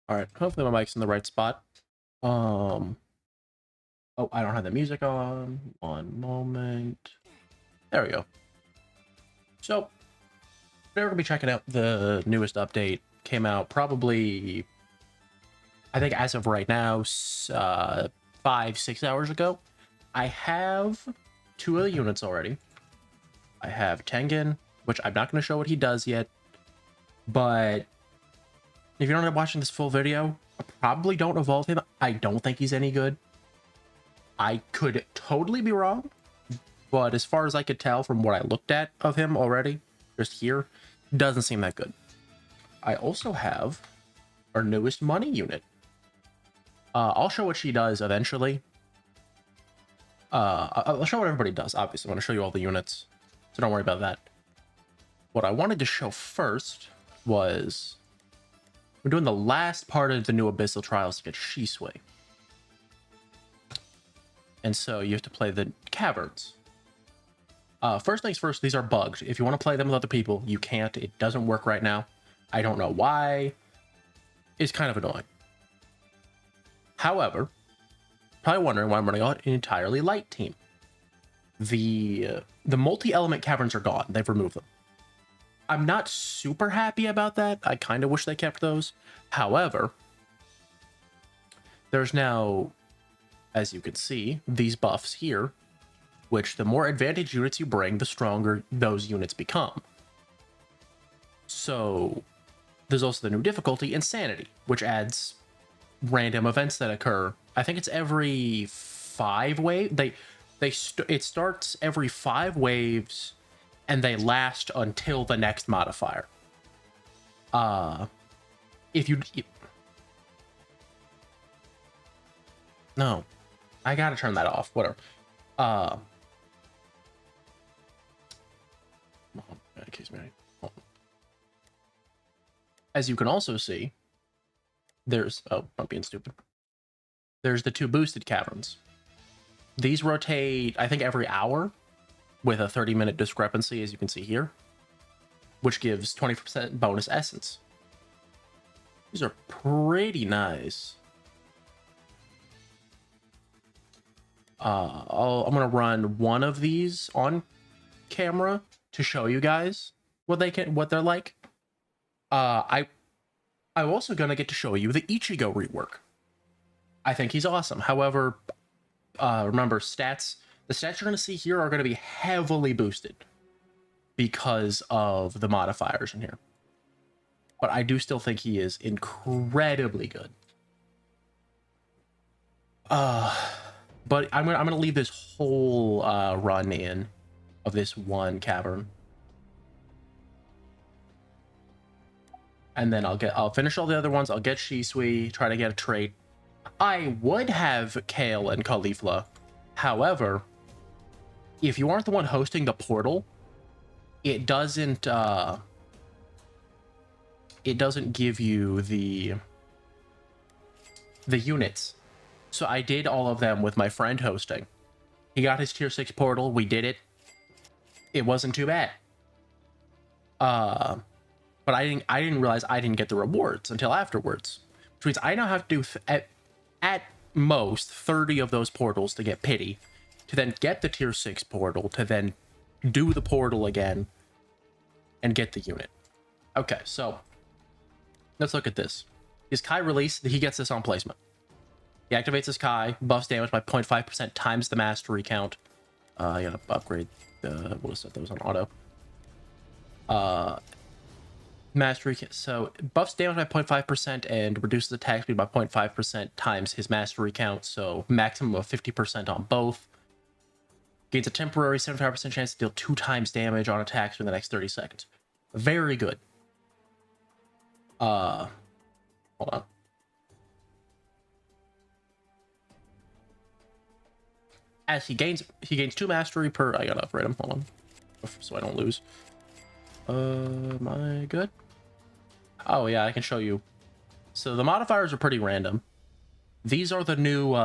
All right, hopefully my mic's in the right spot. Um, oh, I don't have the music on. One moment. There we go. So, we're gonna be checking out the newest update. Came out probably, I think as of right now, 5-6 hours ago. I have 2 of the units already. I have Tengen, which I'm not going to show what he does yet, but if you're not watching this full video, I probably don't evolve him. I don't think he's any good. I could totally be wrong, but as far as I could tell from what I looked at of him already, just here, doesn't seem that good. I also have our newest money unit. I'll show what she does eventually. I'll show what everybody does, obviously. I'm going to show you all the units, so don't worry about that. What I wanted to show first was we're doing the last part of the new Abyssal Trials to get Shisui. And so you have to play the caverns. First things first, these are bugged. If you want to play them with other people, you can't. It doesn't work right now. I don't know why. It's kind of annoying. However, probably wondering why I'm running an entirely light team. The multi-element caverns are gone. They've removed them. I'm not super happy about that. I kind of wish they kept those. However, there's now, as you can see, these buffs here, which the more advantage units you bring, the stronger those units become. So there's also the new difficulty, Insanity, which adds random events that occur. I think it's every 5 waves. It starts every 5 waves, and they last until the next modifier. If you no, I gotta turn that off. Whatever. As you can also see, there's I'm being stupid. There's the 2 boosted caverns. These rotate, I think, every hour with a 30-minute discrepancy, as you can see here, which gives 20% bonus essence. These are pretty nice. I'm gonna run one of these on camera to show you guys what they're like. I'm also gonna get to show you the Ichigo rework. I think he's awesome. However, remember, the stats you're gonna see here are gonna be heavily boosted because of the modifiers in here. But I do still think he is incredibly good. But I'm gonna leave this whole run in of this one cavern, and then I'll finish all the other ones. I'll get Shisui, try to get a trait. I would have Kale and Caulifla. However, if you aren't the one hosting the portal, it doesn't give you the units. So I did all of them with my friend hosting. He got his tier 6 portal. We did it. It wasn't too bad. But I didn't realize I didn't get the rewards until afterwards, which means I now have to do at most 30 of those portals to get pity, to then get the tier 6 portal, to then do the portal again and get the unit. Okay, so let's look at this. His Kai release, he gets this on placement. He activates his Kai, buffs damage by 0.5% times the mastery count. You gotta upgrade the, we'll set those on auto. Mastery, so buffs damage by 0.5% and reduces attack speed by 0.5% times his mastery count, so maximum of 50% on both. Gains a temporary 75% chance to deal 2 times damage on attacks for the next 30 seconds. Very good. Hold on. As he gains 2 mastery per, I gotta upgrade him, hold on, so I don't lose. Am I good? Oh yeah, I can show you. So the modifiers are pretty random. These are the new,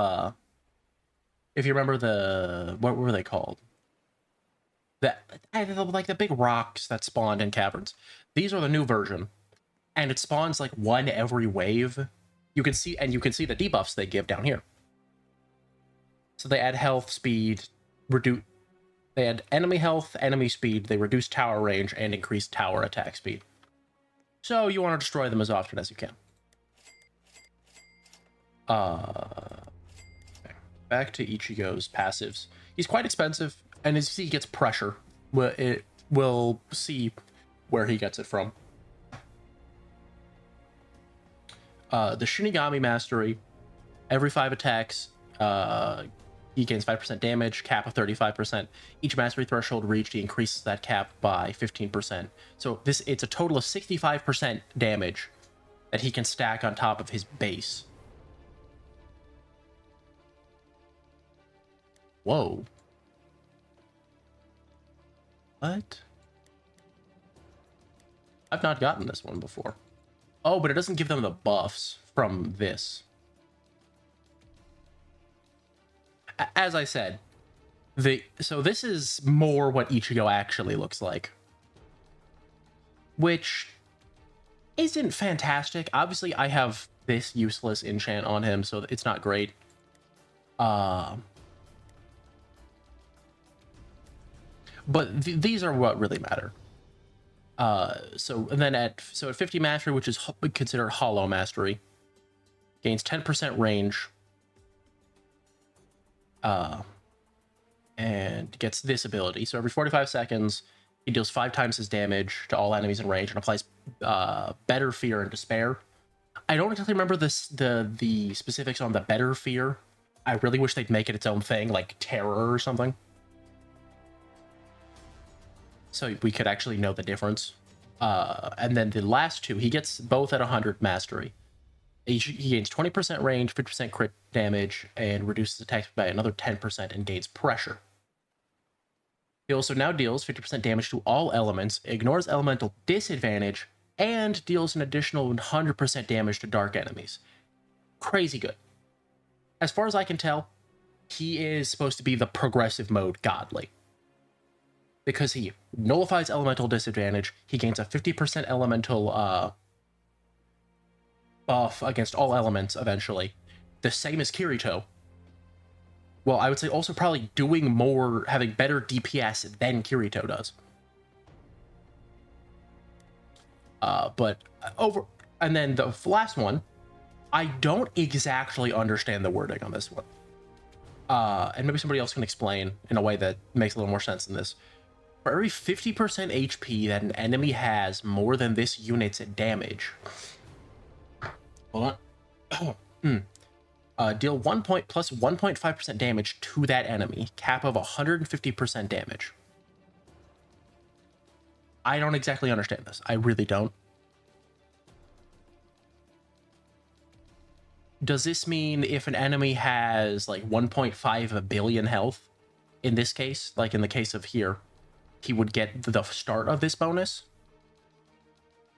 if you remember what were they called? Like the big rocks that spawned in caverns. These are the new version. And it spawns like 1 every wave. You can see the debuffs they give down here. So they add health, speed, they add enemy health, enemy speed, they reduce tower range, and increase tower attack speed. So you want to destroy them as often as you can. Okay. Back to Ichigo's passives. He's quite expensive, and as he gets pressure, we'll see where he gets it from. The Shinigami Mastery, every 5 attacks, he gains 5% damage, cap of 35%. Each mastery threshold reached, he increases that cap by 15%. So it's a total of 65% damage that he can stack on top of his base. Whoa. What? I've not gotten this one before. Oh, but it doesn't give them the buffs from this. As I said, so this is more what Ichigo actually looks like, which isn't fantastic. Obviously, I have this useless enchant on him, so it's not great. But these are what really matter. So at 50 mastery, which is considered hollow mastery, gains 10% range. And gets this ability. So every 45 seconds, he deals 5 times his damage to all enemies in range and applies Better Fear and Despair. I don't exactly remember the specifics on the Better Fear. I really wish they'd make it its own thing, like Terror or something, so we could actually know the difference. And then the last two, he gets both at 100 mastery. He gains 20% range, 50% crit damage, and reduces attacks by another 10% and gains pressure. He also now deals 50% damage to all elements, ignores elemental disadvantage, and deals an additional 100% damage to dark enemies. Crazy good. As far as I can tell, he is supposed to be the progressive mode godly, because he nullifies elemental disadvantage, he gains a 50% elemental buff against all elements eventually, the same as Kirito. Well, I would say also probably doing more, having better DPS than Kirito does. And then the last one, I don't exactly understand the wording on this one. And maybe somebody else can explain in a way that makes a little more sense than this. For every 50% HP that an enemy has more than this unit's damage, hold on. Deal 1 point plus 1.5% damage to that enemy, cap of 150% damage. I don't exactly understand this. I really don't. Does this mean if an enemy has like 1.5 billion health, in this case, like in the case of here, he would get the start of this bonus?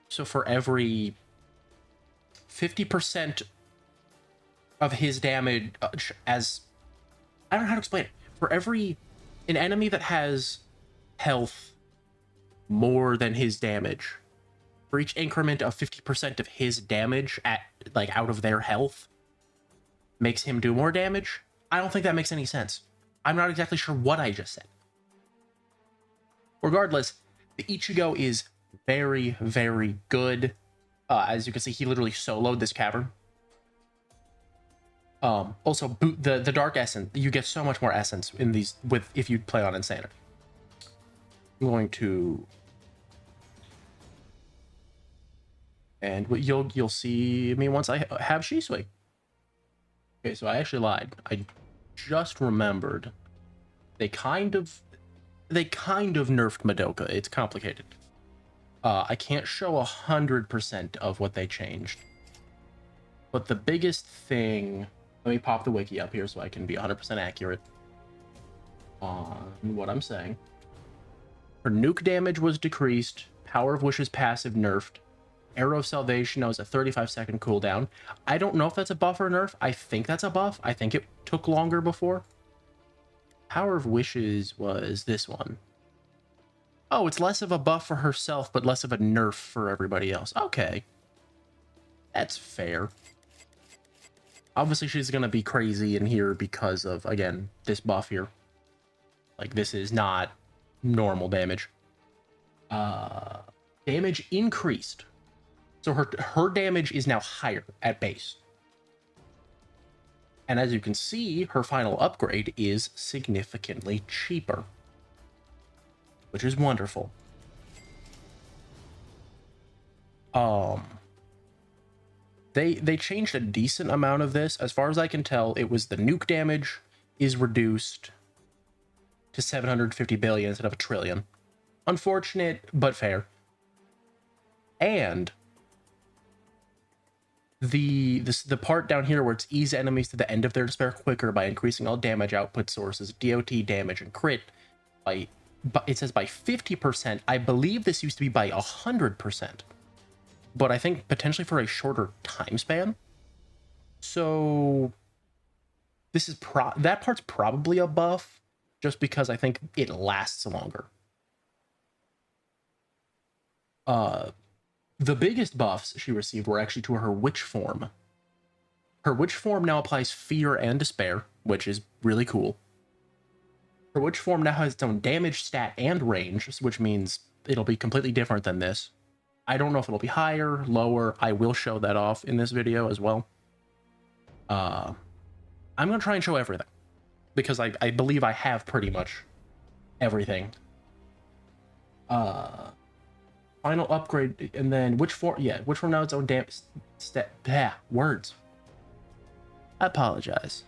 So for every 50% of his damage, as I don't know how to explain it, for every an enemy that has health more than his damage, for each increment of 50% of his damage at like out of their health makes him do more damage. I don't think that makes any sense. I'm not exactly sure what I just said. Regardless, the Ichigo is very, very good. As you can see, he literally soloed this cavern. Also, the Dark Essence, you get so much more essence in these if you play on Insanity. I'm going to, and what you'll see me once I have Shisui. Okay, so I actually lied. I just remembered they kind of nerfed Madoka. It's complicated. I can't show 100% of what they changed, but the biggest thing, let me pop the wiki up here so I can be 100% accurate on what I'm saying. Her nuke damage was decreased, Power of Wishes passive nerfed, Arrow of Salvation was a 35-second cooldown. I don't know if that's a buff or a nerf. I think that's a buff. I think it took longer before. Power of Wishes was this one. Oh, it's less of a buff for herself, but less of a nerf for everybody else. Okay. That's fair. Obviously, she's going to be crazy in here because of, again, this buff here. Like, this is not normal damage. Damage increased. So her damage is now higher at base. And as you can see, her final upgrade is significantly cheaper, which is wonderful. They changed a decent amount of this. As far as I can tell, it was the nuke damage is reduced to 750 billion instead of a trillion. Unfortunate, but fair. And the part down here where it's ease enemies to the end of their despair quicker by increasing all damage output sources, DOT, damage, and crit by it says by 50%. I believe this used to be by 100%, but I think potentially for a shorter time span. So this is that part's probably a buff, just because I think it lasts longer. The biggest buffs she received were actually to her witch form. Her witch form now applies fear and despair, which is really cool. Her witch form now has its own damage stat and range, which means it'll be completely different than this. I don't know if it'll be higher, lower. I will show that off in this video as well. I'm going to try and show everything, because I believe I have pretty much everything. Final upgrade, and then which form? Yeah, which form now its own damage stat. Words. I apologize.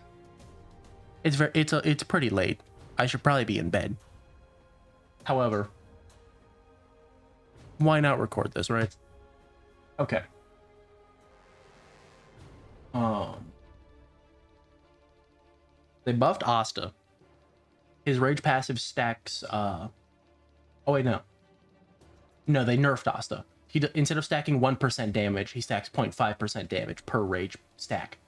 It's pretty late. I should probably be in bed. However, why not record this, right? Okay. They buffed Asta. His rage passive stacks. Oh wait, no. No, they nerfed Asta. Instead of stacking 1% damage, he stacks 0.5% damage per rage stack.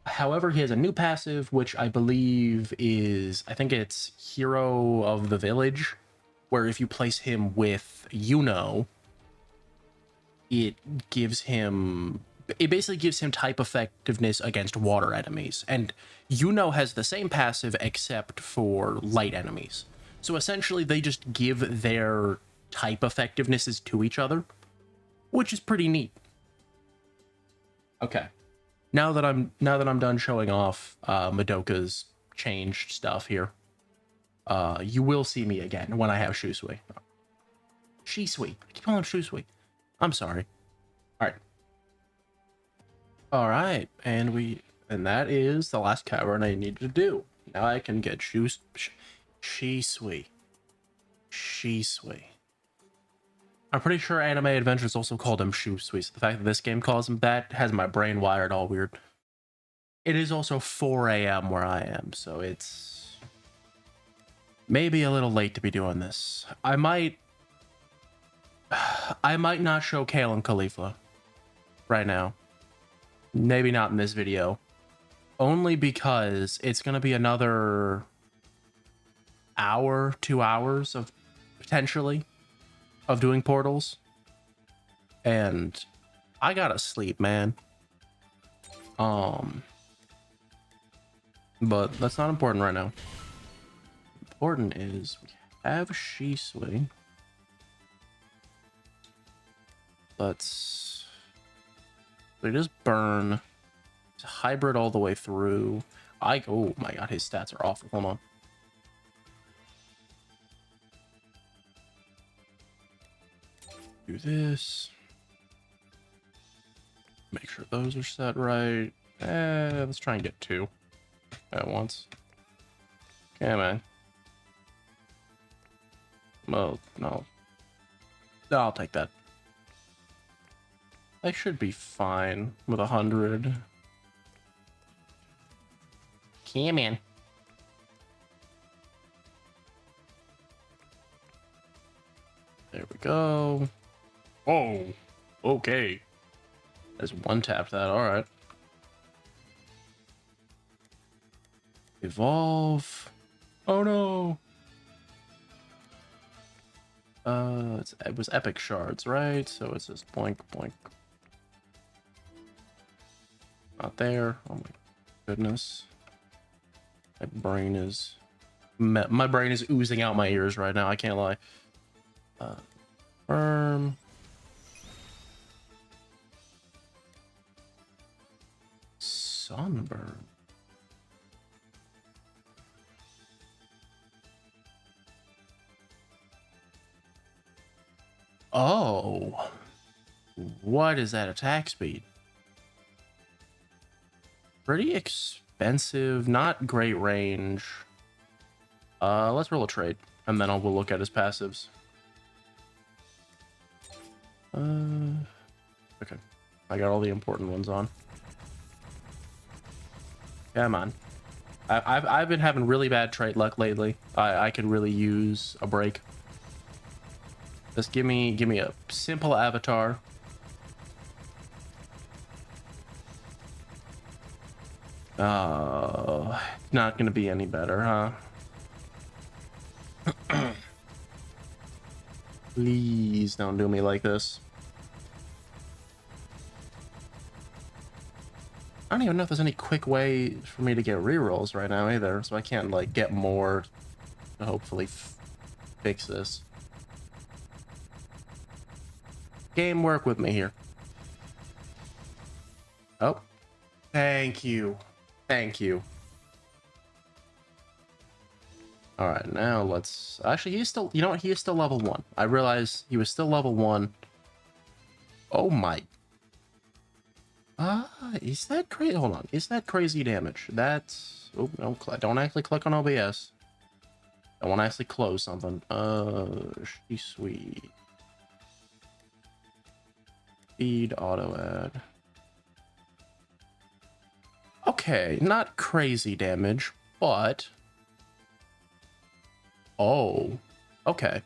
However, he has a new passive, which I believe is, I think it's Hero of the Village, where if you place him with it basically gives him type effectiveness against water enemies. And has the same passive except for light enemies. So essentially they just give their type effectivenesses to each other, which is pretty neat. Okay. Now that I'm done showing off Madoka's changed stuff here, you will see me again when I have Shusui. Shisui. I keep calling him Shusui. I'm sorry. All right, and that is the last cavern I need to do. Now I can get Shisui. I'm pretty sure Anime Adventures also called him Shusui, so the fact that this game calls him that has my brain wired all weird. It is also 4 a.m. where I am, so it's maybe a little late to be doing this. I might not show Kale and Caulifla right now. Maybe not in this video. Only because it's going to be another hour, 2 hours of potentially of doing portals. And I gotta sleep, man. But that's not important right now. Important is we have Shisui. They just burn. It's a hybrid all the way through. Oh my god, his stats are awful. Hold on. Do this. Make sure those are set right. Let's try and get 2 at once. Okay, man. Well, no. I'll take that. I should be fine with 100. Come in. There we go. Oh, okay. There's one tap that. All right. Evolve. Oh no. It was epic shards, right? So it's just boink boink. Not there. Oh my goodness. My brain is oozing out my ears right now. I can't lie. Firm. Sunburn. Oh. What is that attack speed? Pretty expensive, not great range. Let's roll a trade, and then we'll look at his passives. Okay. I got all the important ones on. Come on. I've been having really bad trait luck lately. I could really use a break. Just give me a simple avatar. Not gonna be any better, huh? Please don't do me like this. I don't even know if there's any quick way for me to get rerolls right now either, so I can't like get more to hopefully fix this. Game, work with me here. Oh, thank you. Thank you. All right, now let's actually, he's still, you know what? He is still level 1. I realized he was still level 1. Oh my. Is that crazy? Hold on. Is that crazy damage? That's, oh, no, don't actually click on OBS. I want to actually close something. She's sweet. Feed auto add. Okay, not crazy damage, but oh, okay.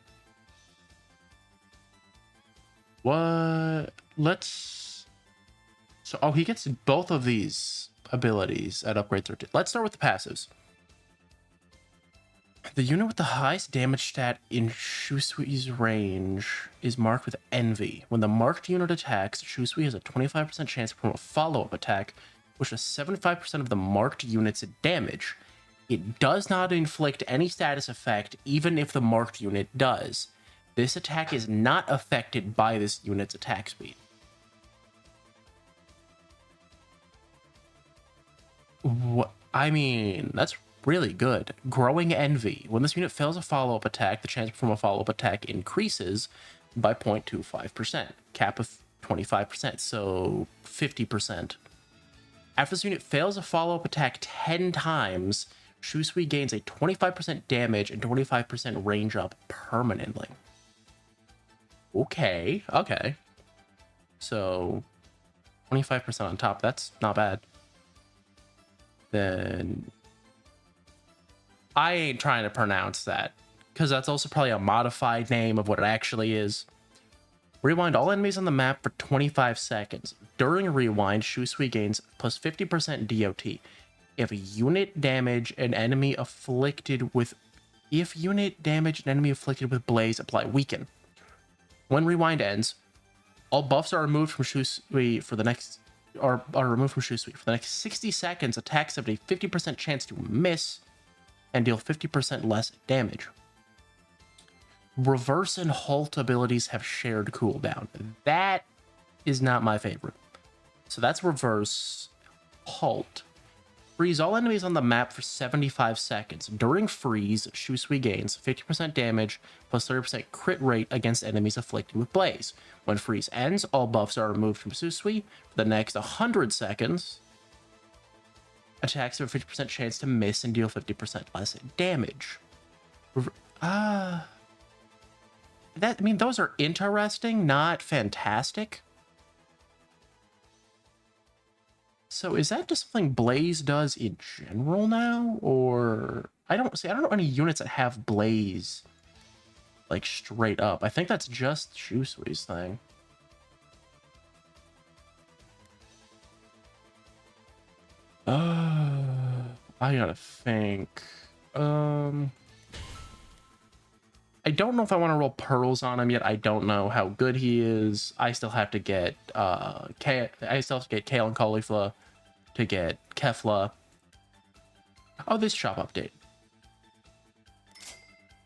What? Let's. So, oh, he gets both of these abilities at upgrade 13. Let's start with the passives. The unit with the highest damage stat in Shusui's range is marked with Envy. When the marked unit attacks, Shusui has a 25% chance to perform a follow-up attack, which does 75% of the marked unit's damage. It does not inflict any status effect, even if the marked unit does. This attack is not affected by this unit's attack speed. What? I mean, that's really good. Growing Envy. When this unit fails a follow-up attack, the chance to perform a follow-up attack increases by 0.25%. Cap of 25%, so 50%. After this unit fails a follow-up attack 10 times, Shusui gains a 25% damage and 25% range up permanently. Okay. So 25% on top, that's not bad. Then I ain't trying to pronounce that, because that's also probably a modified name of what it actually is. Rewind all enemies on the map for 25 seconds. During rewind, Shusui gains plus 50% DOT. If unit damage an enemy afflicted with Blaze apply weaken. When rewind ends, all buffs are removed from Shusui for the next are removed from Shusui. For the next 60 seconds, attacks have a 50% chance to miss and deal 50% less damage. Reverse and halt abilities have shared cooldown. That is not my favorite. So that's reverse. Halt. Freeze all enemies on the map for 75 seconds. During freeze, Shusui gains 50% damage plus 30% crit rate against enemies afflicted with Blaze. When freeze ends, all buffs are removed from Shusui. For the next 100 seconds, attacks have a 50% chance to miss and deal 50% less damage. Those are interesting, not fantastic. So is that just something Blaze does in general now? Or I don't know any units that have Blaze like straight up. I think that's just Shusui's thing. I gotta think. I don't know if I want to roll pearls on him yet. I don't know how good he is. I still have to get Kale and Caulifla to get Kefla. Oh, this shop update.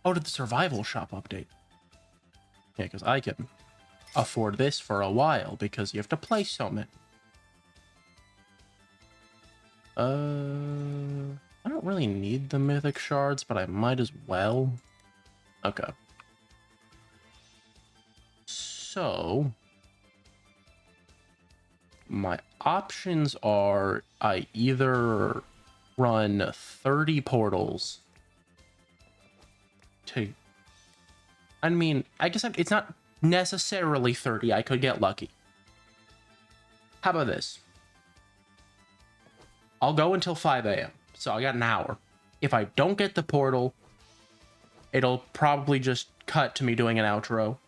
Oh, did the survival shop update? Yeah, because I can afford this for a while because you have to play so many. I don't really need the mythic shards, but I might as well. Okay. So my options are I either run 30 portals to, I mean, I guess it's not necessarily 30. I could get lucky. How about this? I'll go until 5 a.m. So I got an hour. If I don't get the portal, it'll probably just cut to me doing an outro.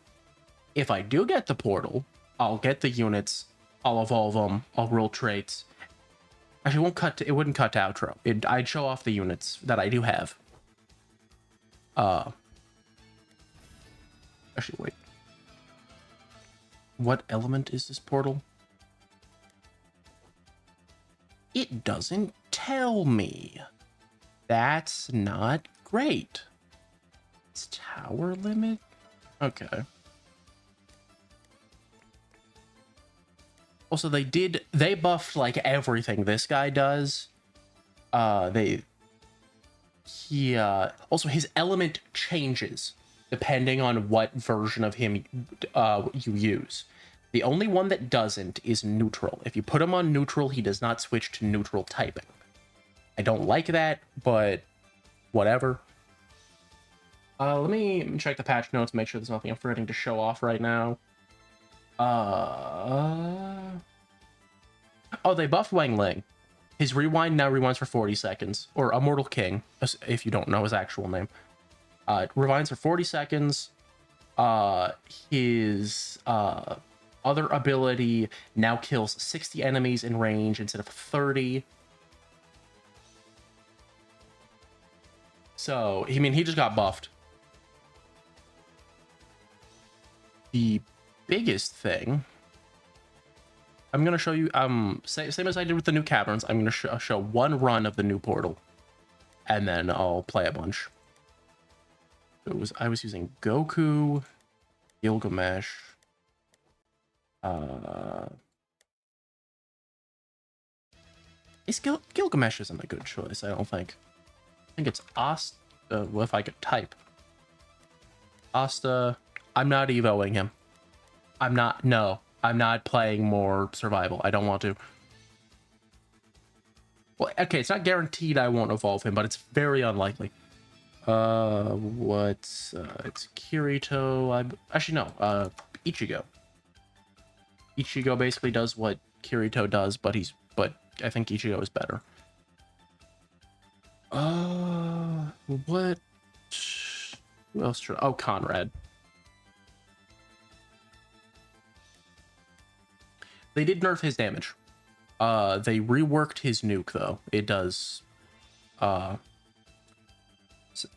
If I do get the portal, I'll get the units, I'll evolve them, I'll roll traits. Actually, it wouldn't cut to outro. I'd show off the units that I do have. Actually, wait. What element is this portal? It doesn't tell me. That's not great. It's tower limit? Okay. Also, they buffed like everything this guy does. Also his element changes depending on what version of him you use. The only one that doesn't is neutral. If you put him on neutral, he does not switch to neutral typing. I don't like that, but whatever. Let me check the patch notes, make sure there's nothing I'm forgetting to show off right now. Oh, they buffed Wang Ling. His rewind now rewinds for 40 seconds. Or Immortal King, if you don't know his actual name. It rewinds for 40 seconds. His other ability now kills 60 enemies in range instead of 30. So, I mean, he just got buffed. The biggest thing I'm going to show you, same as I did with the new caverns, I'm going to show one run of the new portal, and then I'll play a bunch. I was using Goku, Gilgamesh, Gilgamesh isn't a good choice, I don't think. I think it's Asta, well, if I could type. Asta, I'm not evoing him. I'm not playing more survival. I don't want to. Well, okay, it's not guaranteed I won't evolve him, but it's very unlikely. It's Kirito. Actually, no, Ichigo. Ichigo basically does what Kirito does, but I think Ichigo is better. What? Who else? Oh, Conrad. They did nerf his damage. They reworked his nuke though. It does.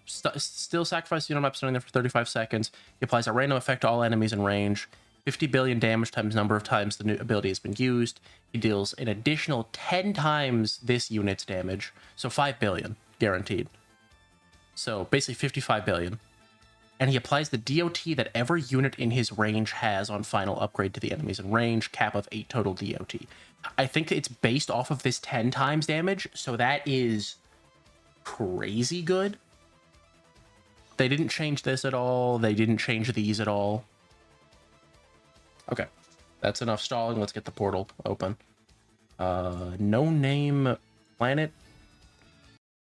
Still sacrifice unit map standing there for 35 seconds. He applies a random effect to all enemies in range. 50 billion damage times number of times the new ability has been used. He deals an additional 10 times this unit's damage, so 5 billion guaranteed. So basically 55 billion. And he applies the DOT that every unit in his range has on final upgrade to the enemies in range, cap of 8 total DOT. I think it's based off of this 10 times damage, so that is crazy good. They didn't change this at all. They didn't change these at all. Okay, that's enough stalling. Let's get the portal open. No name planet.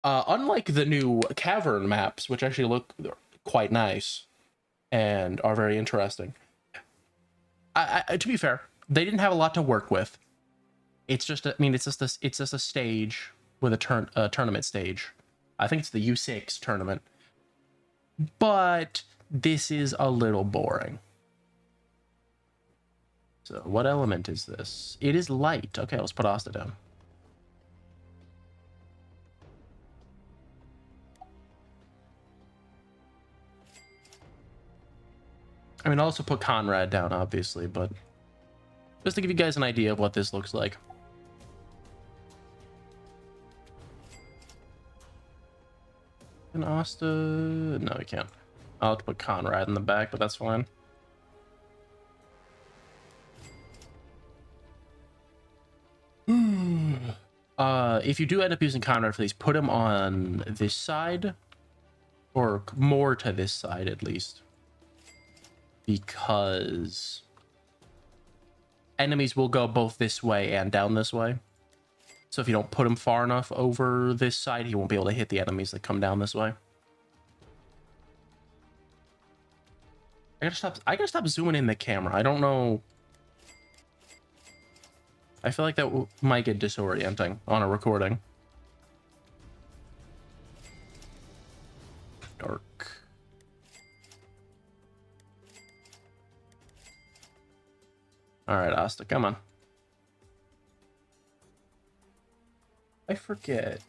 Unlike the new cavern maps, which actually look quite nice and are very interesting. To be fair, they didn't have a lot to work with. It's just, it's just a stage with a tournament stage. I think it's the U6 tournament. But this is a little boring. So what element is this? It is light. Okay, let's put Asta down. I mean, I'll also put Conrad down, obviously, but just to give you guys an idea of what this looks like. Can Asta? No, we can't. I'll have to put Conrad in the back, but that's fine. If you do end up using Conrad for these, put him on this side, or more to this side at least, because enemies will go both this way and down this way. So if you don't put him far enough over this side, he won't be able to hit the enemies that come down this way. I gotta stop zooming in the camera. I don't know. I feel like that might get disorienting on a recording. Dark. All right, Asta, come on. I forget.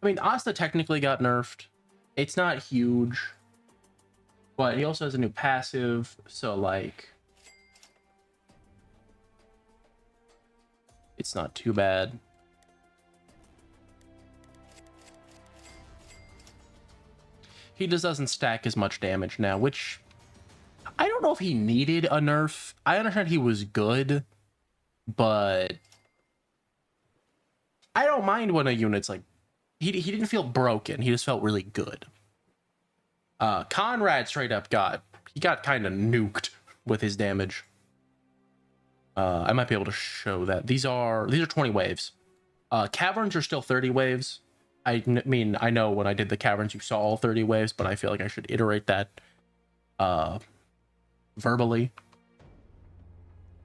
I mean, Asta technically got nerfed. It's not huge. But he also has a new passive, so, like, it's not too bad. He just doesn't stack as much damage now, which I don't know if he needed a nerf. I understand he was good, but I don't mind when a unit's like, he didn't feel broken. He just felt really good. Conrad straight up got kind of nuked with his damage. I might be able to show that. These are 20 waves. Caverns are still 30 waves. I mean, I know when I did the caverns, you saw all 30 waves, but I feel like I should iterate that verbally.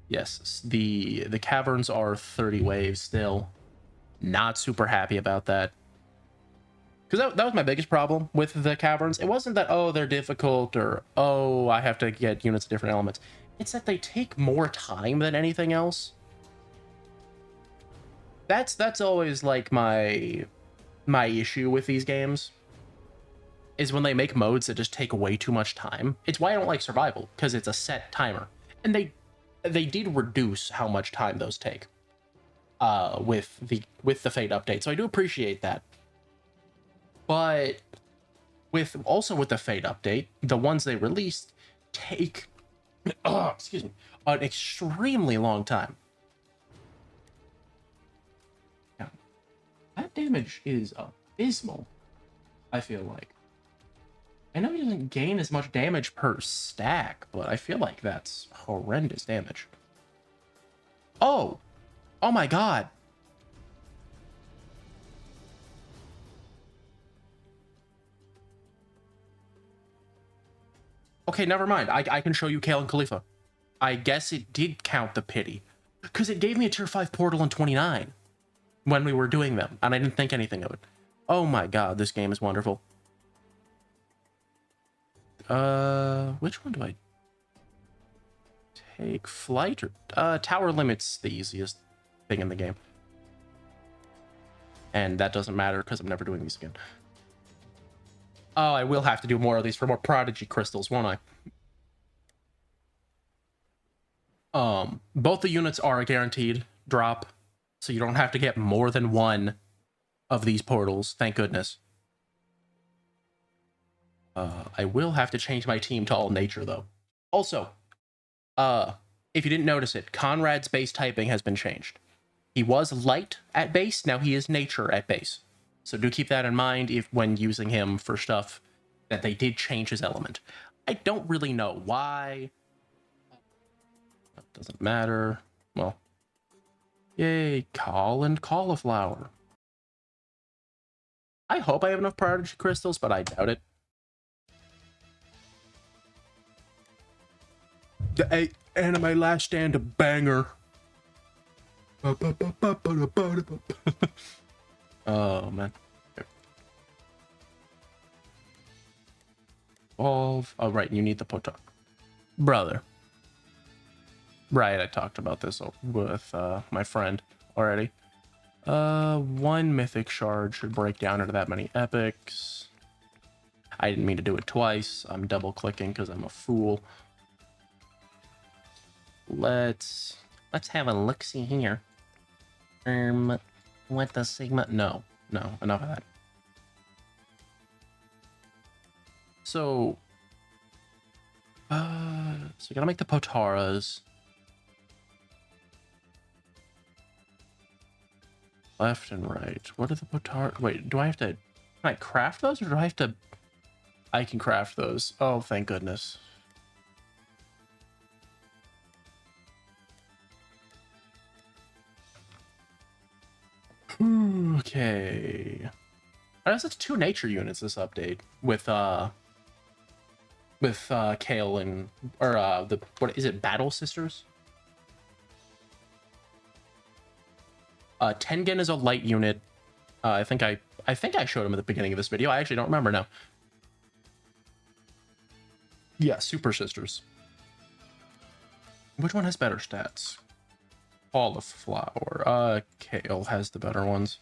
Yes, the caverns are 30 waves still. Not super happy about that. Because that was my biggest problem with the caverns. It wasn't that, oh, they're difficult, or, oh, I have to get units of different elements. It's that they take more time than anything else. That's always, like, my issue with these games. Is when they make modes that just take way too much time. It's why I don't like survival, because it's a set timer. And they did reduce how much time those take. With the Fate update. So I do appreciate that. But with the Fate update, the ones they released take excuse me, an extremely long time. Now, that damage is abysmal, I feel like. I know he doesn't gain as much damage per stack, but I feel like that's horrendous damage. Oh my god. Okay, never mind. I can show you Kale and Caulifla. I guess it did count the pity. Because it gave me a tier 5 portal in 29 when we were doing them, and I didn't think anything of it. Oh my god, this game is wonderful. Which one do I take? Flight or tower limit's the easiest thing in the game. And that doesn't matter because I'm never doing these again. Oh, I will have to do more of these for more prodigy crystals, won't I? Both the units are a guaranteed drop, so you don't have to get more than one of these portals, thank goodness. I will have to change my team to all nature, though. Also, if you didn't notice it, Conrad's base typing has been changed. He was light at base, now he is nature at base. So do keep that in mind when using him for stuff that they did change his element. I don't really know why. That doesn't matter. Well, yay, Kale and Cauliflower. I hope I have enough prodigy crystals, but I doubt it. The anime last stand, a banger. Oh man. Evolve. Oh right, you need the Potok. Brother. Right, I talked about this with my friend already. One mythic shard should break down into that many epics. I didn't mean to do it twice. I'm double clicking because I'm a fool. Let's have a look-see here. What the Sigma? No, enough of that. So we gotta make the Potaras. Left and right. What are the Potara? Wait, do I have to... Can I craft those, or do I have to... I can craft those. Oh, thank goodness. Okay. I guess it's 2 nature units this update with Kale and what is it, Battle Sisters? Tengen is a light unit. I think I showed him at the beginning of this video. I actually don't remember now. Yeah, Super Sisters. Which one has better stats? Caulifla. Kale has the better ones.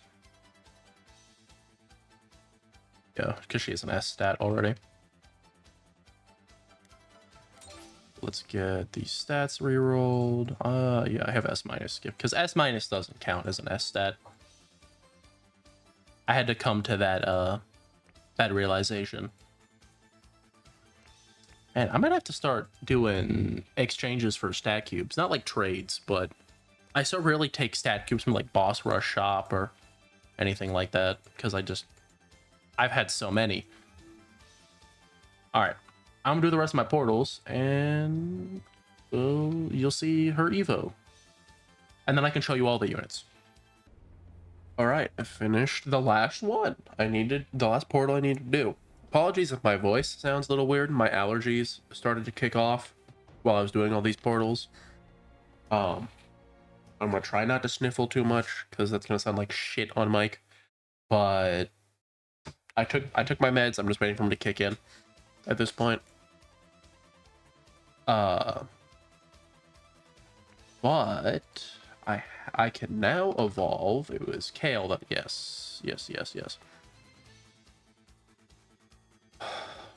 Yeah, because she has an S stat already. Let's get these stats rerolled. Yeah, I have S minus skip because S minus doesn't count as an S stat. I had to come to that realization. And I might have to start doing exchanges for stat cubes, not like trades, but I so rarely take stat cubes from like Boss Rush Shop or anything like that because I've had so many. All right, I'm gonna do the rest of my portals, and you'll see her Evo, and then I can show you all the units. All right, I finished the last one. The last portal I needed to do. Apologies if my voice sounds a little weird. My allergies started to kick off while I was doing all these portals. I'm gonna try not to sniffle too much because that's gonna sound like shit on mic. But I took my meds. I'm just waiting for them to kick in at this point. But I can now evolve. It was Kale that yes.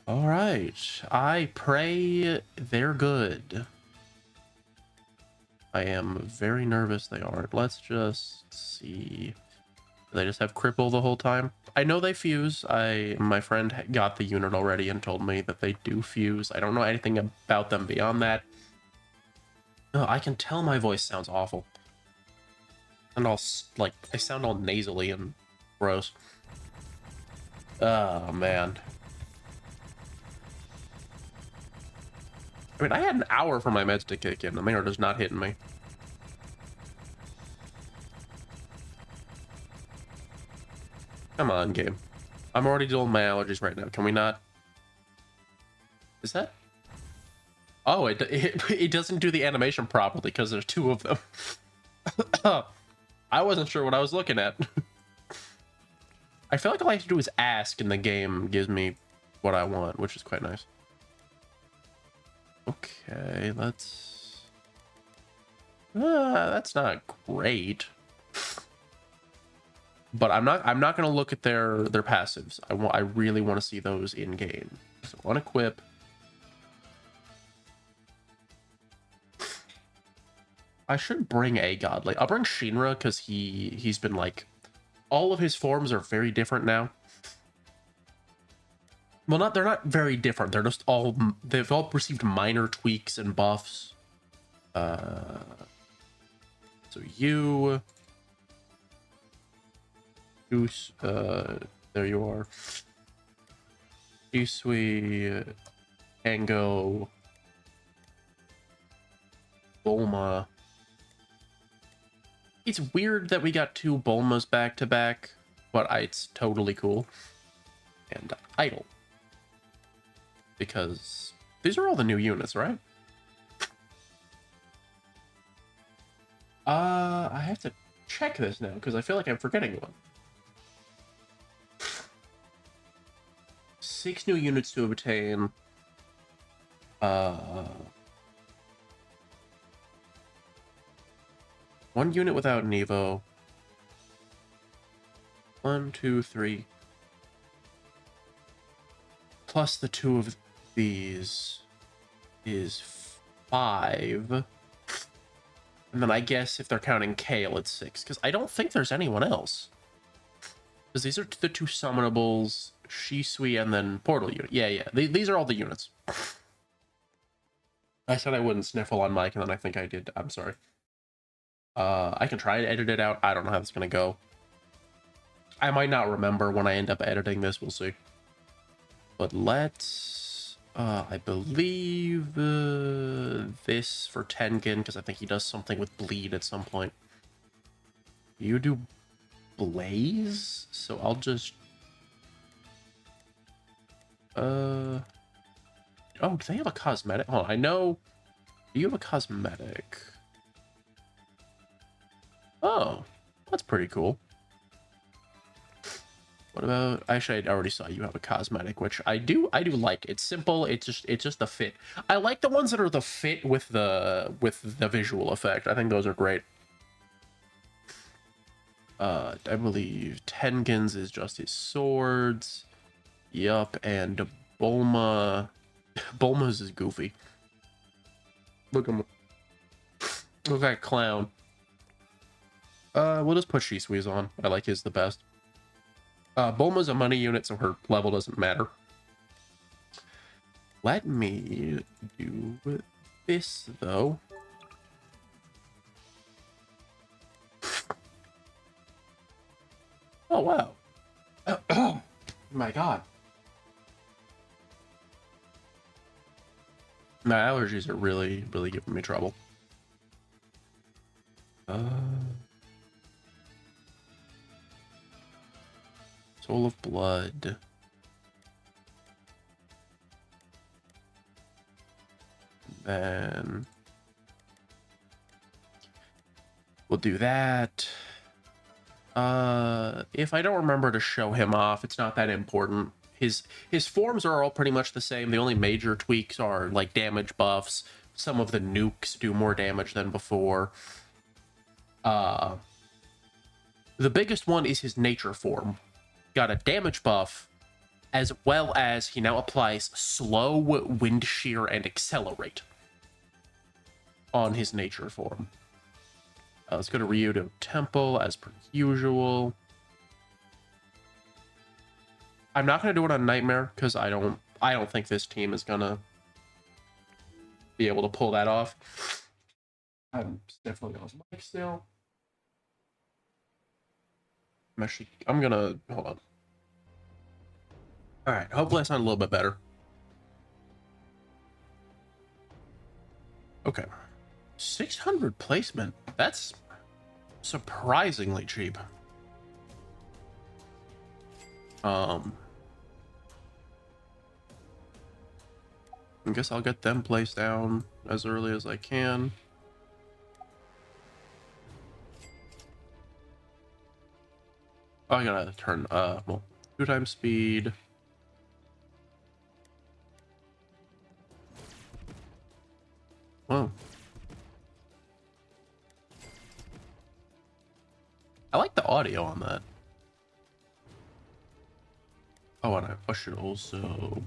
All right. I pray they're good. I am very nervous they aren't. Let's just see. Do they just have cripple the whole time? I know they fuse. My friend got the unit already and told me that they do fuse. I don't know anything about them beyond that. Oh, I can tell my voice sounds awful. And I sound all nasally and gross. Oh, man. I mean, I had an hour for my meds to kick in, and they are just not hitting me. Come on, game. I'm already dealing with my allergies right now. Can we not? Is that? Oh, it doesn't do the animation properly because there's 2 of them. I wasn't sure what I was looking at. I feel like all I have to do is ask, and the game gives me what I want, which is quite nice. Okay, let's... that's not great. But I'm not going to look at their passives. I really want to see those in game. So unequip. I should bring a godly. I'll bring Shinra because he's been like, all of his forms are very different now. Well, they're not very different. They're just they've all received minor tweaks and buffs. So you, there you are. Yusui, Tango, Bulma. It's weird that we got 2 Bulmas back to back, but it's totally cool. And Idol. Because these are all the new units, right? I have to check this now because I feel like I'm forgetting one. 6 new units to obtain. 1 unit without an Evo. 1, 2, 3. Plus the 2 of these is 5. And then I guess if they're counting Kale, it's 6. Because I don't think there's anyone else. Because these are the 2 summonables. Shisui, and then portal unit. Yeah. These are all the units. I said I wouldn't sniffle on mic, and then I think I did. I'm sorry. I can try to edit it out. I don't know how it's gonna go. I might not remember when I end up editing this. We'll see. But let's... I believe this for Tengen, because I think he does something with bleed at some point. You do blaze? So I'll just... Oh, do they have a cosmetic? Hold on, I know... Do you have a cosmetic? Oh, that's pretty cool. What about... Actually, I already saw you have a cosmetic, which I do like. It's simple. It's just the fit. I like the ones that are the fit with the visual effect. I think those are great. I believe Tengen's is just his swords. Yup, and Bulma... Bulma's is goofy. Look at him. Look at that clown. We'll just put Shisui's on. I like his the best. Bulma's a money unit, so her level doesn't matter. Let me do this, though. Oh, wow. Oh, my God. My allergies are really giving me trouble. Soul of Blood. Then we'll do that. If I don't remember to show him off, it's not that important. His forms are all pretty much the same. The only major tweaks are like damage buffs. Some of the nukes do more damage than before. The biggest one is his nature form. Got a damage buff, as well as he now applies slow, wind shear, and accelerate on his nature form. Let's go to Ryudo Temple as per usual. I'm not gonna do it on Nightmare because I don't think this team is gonna be able to pull that off. I'm definitely on his mic still. I'm gonna hold on. All right, hopefully I sound a little bit better. Okay, 600 placement. That's surprisingly cheap. I guess I'll get them placed down as early as I can. Oh, I gotta turn, well, 2 times speed. Whoa. I like the audio on that. Oh, and I should also...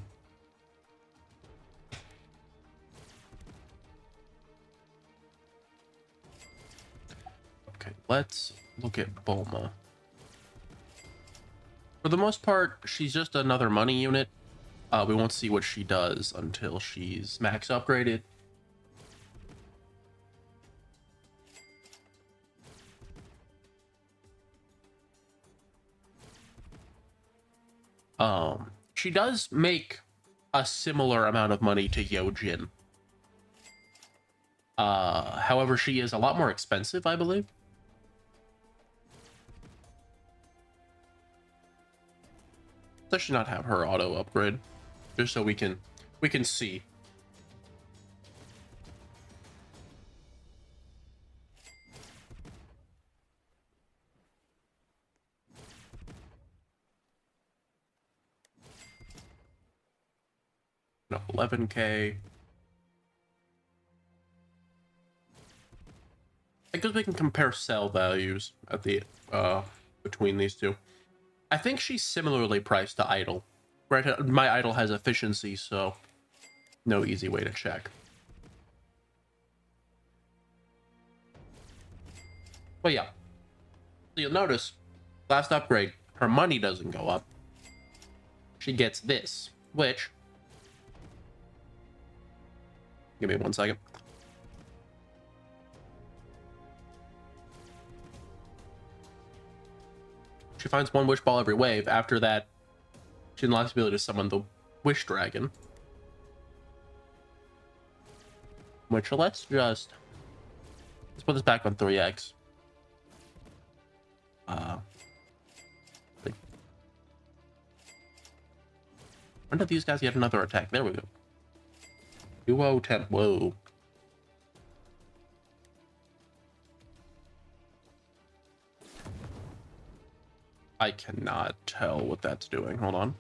Okay, let's look at Bulma. For the most part, she's just another money unit. We won't see what she does until she's max upgraded. She does make a similar amount of money to Yojin. However, she is a lot more expensive, I believe. Let's actually not have her auto upgrade, just so we can see. No, 11K. I guess we can compare sell values at the between these two. I think she's similarly priced to Idol. Right, my Idol has efficiency, so no easy way to check. But yeah, so you'll notice last upgrade, her money doesn't go up. she gets this, which... Give me 1 second. She finds 1 wish ball every wave. After that, she unlocks the ability to summon the wish dragon. Which, let's put this back on 3x. When did these guys get another attack? There we go. Duo 10. Whoa. I cannot tell what that's doing. Hold on.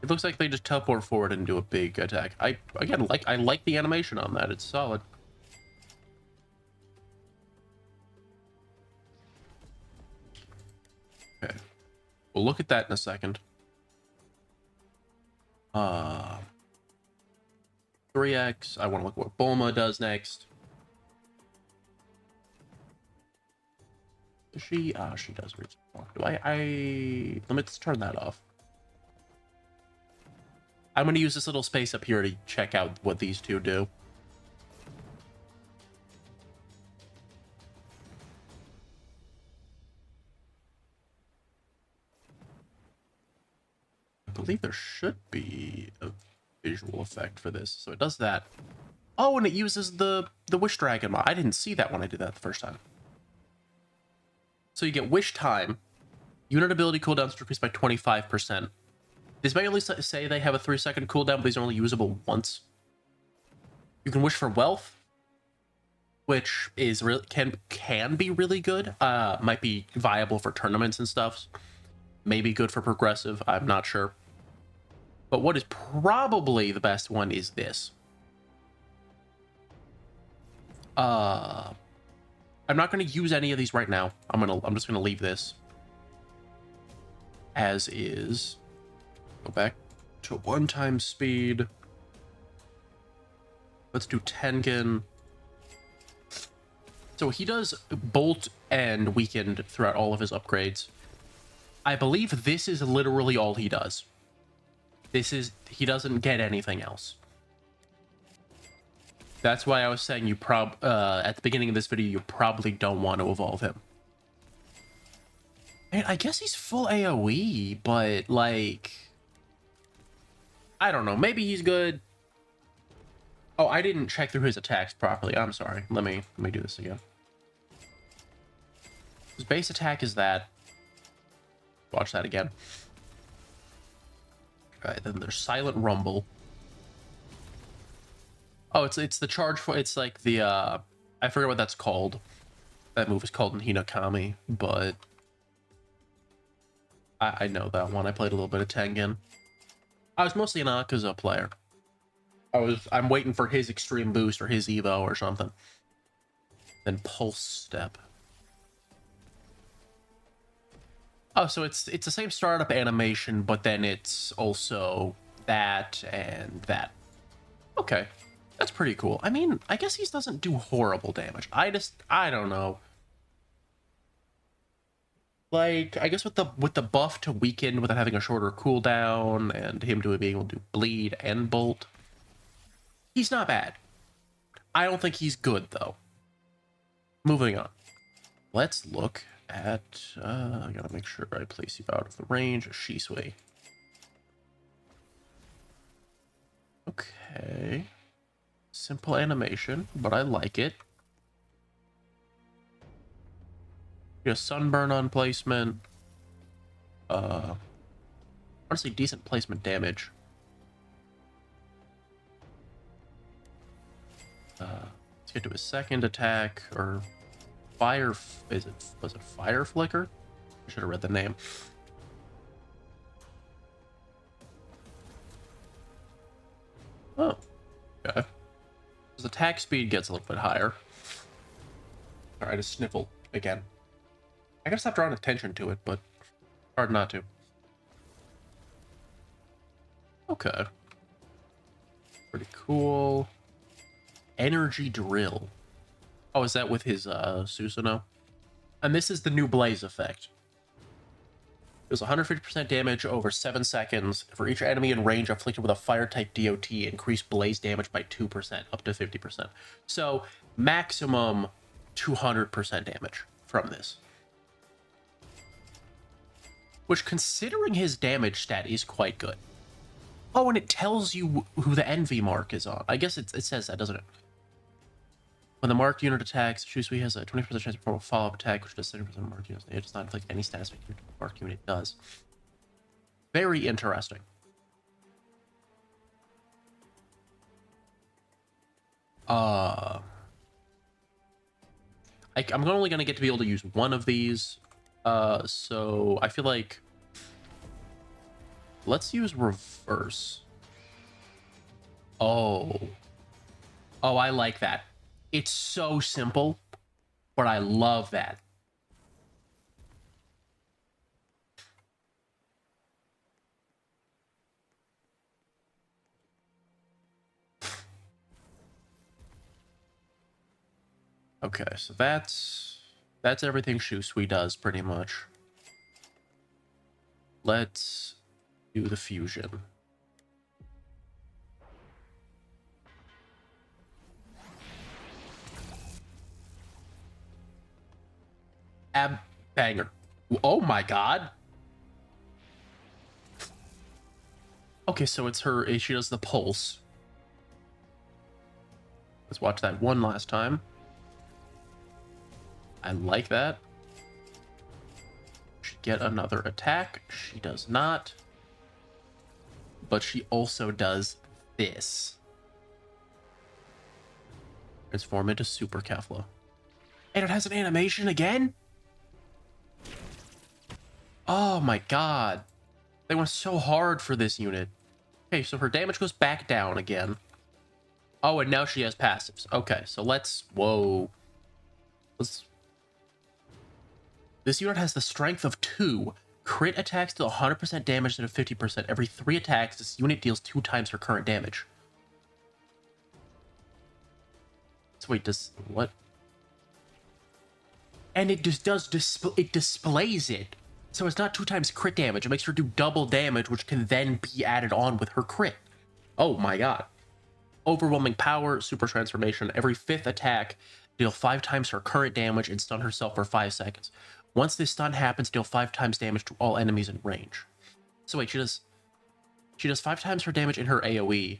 It looks like they just teleport forward and do a big attack. I like the animation on that. It's solid. Okay. We'll look at that in a second. 3x. I want to look at what Bulma does next. Does she? She does reach. Do let's turn that off. I'm going to use this little space up here to check out what these two do. I believe there should be a visual effect for this. So it does that. Oh, and it uses the Wish Dragon mod. I didn't see that when I did that the first time. So you get Wish Time. Unit ability cooldowns decreased by 25%. This may only say they have a 3-second cooldown, but these are only usable once. You can wish for wealth, which is can be really good. Might be viable for tournaments and stuff. Maybe good for progressive. I'm not sure. But what is probably the best one is this. I'm not going to use any of these right now. I'm just going to leave this as is. Go back to 1 speed. Let's do Tengen. So he does Bolt and Weakened throughout all of his upgrades. I believe this is literally all he does. He doesn't get anything else. That's why I was saying you at the beginning of this video, you probably don't want to evolve him. And I guess he's full AoE, but like... I don't know. Maybe he's good. Oh, I didn't check through his attacks properly. I'm sorry. Let me do this again. His base attack is that. Watch that again. Alright, then there's Silent Rumble. Oh, it's the charge for... It's like the... I forget what that's called. That move is called in Hinokami, but... I know that one. I played a little bit of Tengen. I was mostly an Akaza player. I'm waiting for his extreme boost or his Evo or something. Then Pulse Step. Oh, so it's the same startup animation, but then it's also that and that. Okay. That's pretty cool. I mean, I guess he doesn't do horrible damage. I don't know. Like, I guess with the buff to weaken without having a shorter cooldown and him being able to bleed and bolt, he's not bad. I don't think he's good though. Moving on. Let's look at I gotta make sure I place you out of the range of Shisui. Okay. Simple animation, but I like it. Sunburn on placement. Honestly, decent placement damage. Let's get to his second attack, or fire. Was it Fire Flicker? I should have read the name. Oh, okay. His attack speed gets a little bit higher. All right, a sniffle again. I gotta stop drawing attention to it, but hard not to. Okay. Pretty cool. Energy Drill. Oh, is that with his Susanoo? And this is the new Blaze effect. It was 150% damage over 7 seconds. For each enemy in range afflicted with a fire-type DOT, increase Blaze damage by 2%, up to 50%. So, maximum 200% damage from this. Which, considering his damage stat, is quite good. Oh, and it tells you who the envy mark is on. I guess it says that, doesn't it? When the marked unit attacks, Shusui has a 20% chance to perform a follow-up attack, which does 70% of marked units. It does not inflict any status effect the marked unit does. Very interesting. I'm only going to get to be able to use one of these. So I feel like let's use reverse. Oh, I like that. It's so simple, but I love that. Okay, so that's everything Shusui does pretty much. Let's do the fusion. Banger. Oh my god. Okay, so it's her, she does the pulse. Let's watch that one last time. I like that. She get another attack. She does not. But she also does this. Transform into Super Kefla. And it has an animation again? Oh my god. They went so hard for this unit. Okay, so her damage goes back down again. Oh, and now she has passives. Okay, so let's... Whoa. This unit has the strength of 2. Crit attacks deal 100% damage and 50%. Every 3 attacks, this unit deals 2 times her current damage. So wait, does... What? And it just does... It displays it. So it's not 2 times crit damage. It makes her do double damage, which can then be added on with her crit. Oh my god. Overwhelming power, super transformation. Every 5th attack, deal 5 times her current damage and stun herself for 5 seconds. Once this stun happens, deal 5 times damage to all enemies in range. So wait, she does 5 times her damage in her AoE,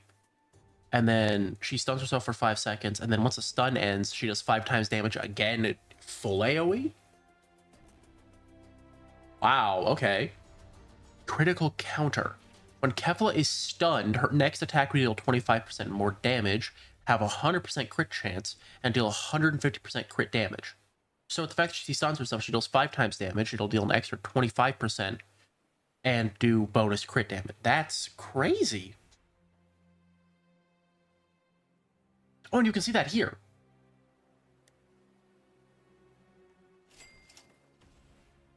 and then she stuns herself for 5 seconds, and then once the stun ends, she does 5 times damage again at full AoE? Wow, okay. Critical counter. When Kefla is stunned, her next attack will deal 25% more damage, have a 100% crit chance, and deal 150% crit damage. So with the fact that she stuns herself, she deals 5 times damage, it'll deal an extra 25%, and do bonus crit damage. That's crazy. Oh, and you can see that here.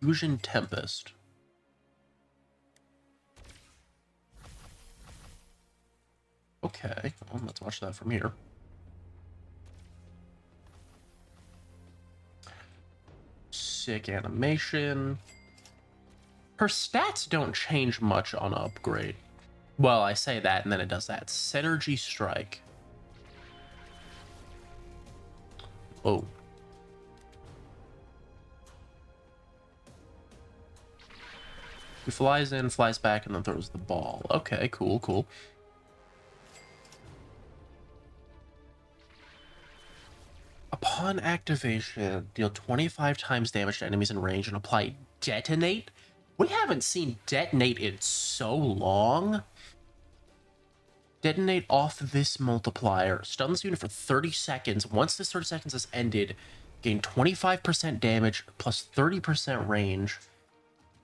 Fusion Tempest. Okay, well, let's watch that from here. Sick animation. Her stats don't change much on upgrade. Well, I say that, and then it does that. Synergy Strike. Oh. He flies in, flies back, and then throws the ball. Okay, cool, cool. Upon activation, deal 25 times damage to enemies in range and apply Detonate. We haven't seen Detonate in so long. Detonate off this multiplier. Stun this unit for 30 seconds. Once this 30 seconds has ended, gain 25% damage plus 30% range,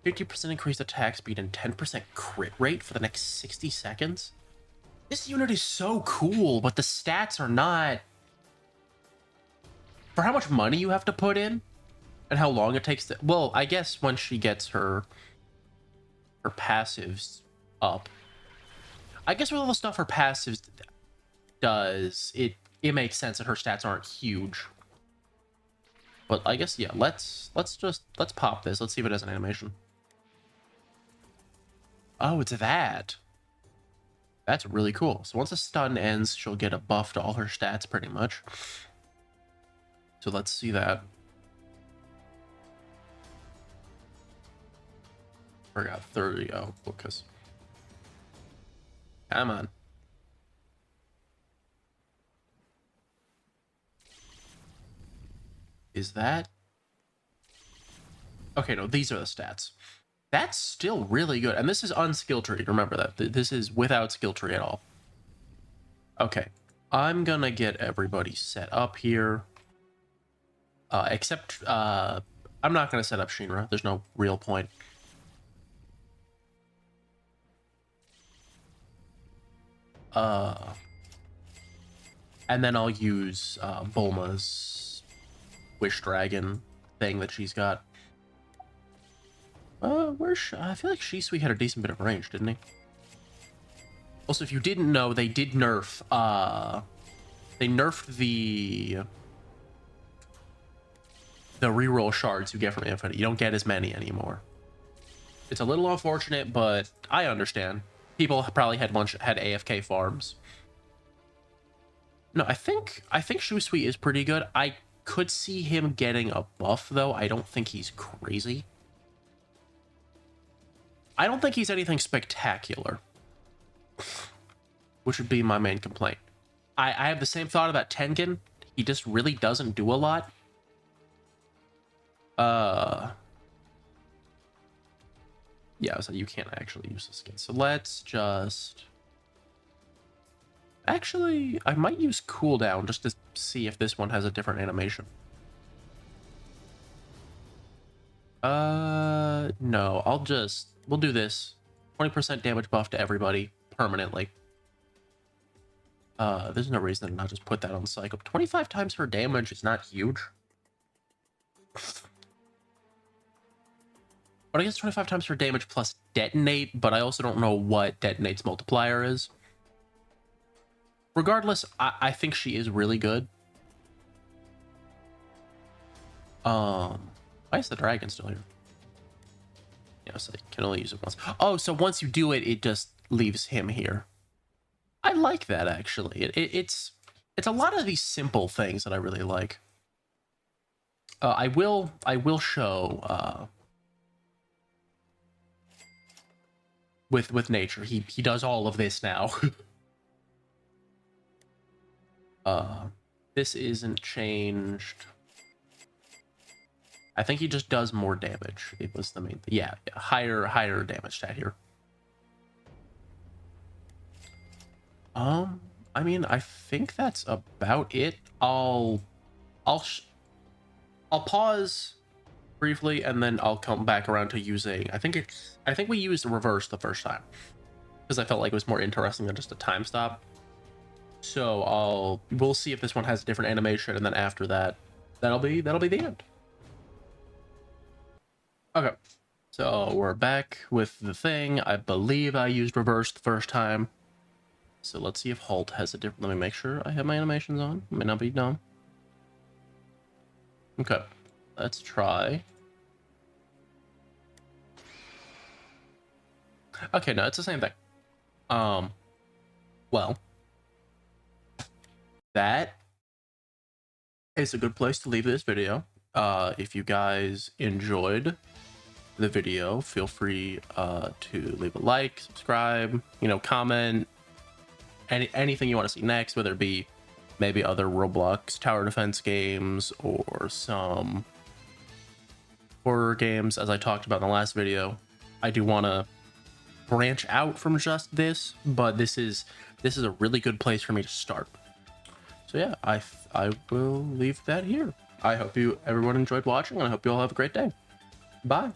50% increased attack speed, and 10% crit rate for the next 60 seconds. This unit is so cool, but the stats are not... For how much money you have to put in and how long it takes to... Well, I guess once she gets her passives up. I guess with all the stuff her passives does, it it makes sense that her stats aren't huge. But I guess, yeah, let's pop this. Let's see if it has an animation. Oh, it's that. That's really cool. So once the stun ends, she'll get a buff to all her stats pretty much. So let's see that. Forgot 30. Oh, because. Come on. Is that? Okay, no, these are the stats. That's still really good. And this is unskill tree. Remember that. This is without skill tree at all. Okay. I'm gonna get everybody set up here. Except, I'm not gonna set up Shinra. There's no real point. And then I'll use Bulma's Wish Dragon thing that she's got. I feel like Shisui had a decent bit of range, didn't he? Also, if you didn't know, they did nerf, they nerfed the reroll shards you get from Infinite. You don't get as many anymore. It's a little unfortunate, but I understand. People probably had AFK farms. No, I think Shisui is pretty good. I could see him getting a buff, though. I don't think he's crazy. I don't think he's anything spectacular, which would be my main complaint. I have the same thought about Tengen. He just really doesn't do a lot. Yeah, so you can't actually use the skin. So let's just... Actually, I might use cooldown just to see if this one has a different animation. No, we'll do this. 20% damage buff to everybody permanently. There's no reason to not just put that on cycle. 25 times her damage is not huge. But I guess 25 times her damage plus detonate, but I also don't know what detonate's multiplier is. Regardless, I think she is really good. Why is the dragon still here? Yeah, so you can only use it once. Oh, so once you do it, it just leaves him here. I like that, actually. It's a lot of these simple things that I really like. I will show with nature. He does all of this now. This isn't changed. I think he just does more damage. It was the main thing. Yeah, higher damage stat here. I mean, I think that's about it. I'll pause briefly and then I'll come back around to using, I think we used reverse the first time because I felt like it was more interesting than just a time stop. So we'll see if this one has a different animation, and then after that, that'll be the end. Okay, so we're back with the thing. I believe I used reverse the first time. So let's see if Halt has a different... Let me make sure I have my animations on. May not be dumb. Okay, let's try. Okay, no, it's the same thing. Well, that is a good place to leave this video. If you guys enjoyed the video, feel free to leave a like, subscribe, comment, anything you want to see next, whether it be maybe other Roblox tower defense games or some horror games. As I talked about in the last video, I do want to branch out from just this, but this is a really good place for me to start. So yeah, I will leave that here. I hope everyone enjoyed watching, and I hope you all have a great day. Bye.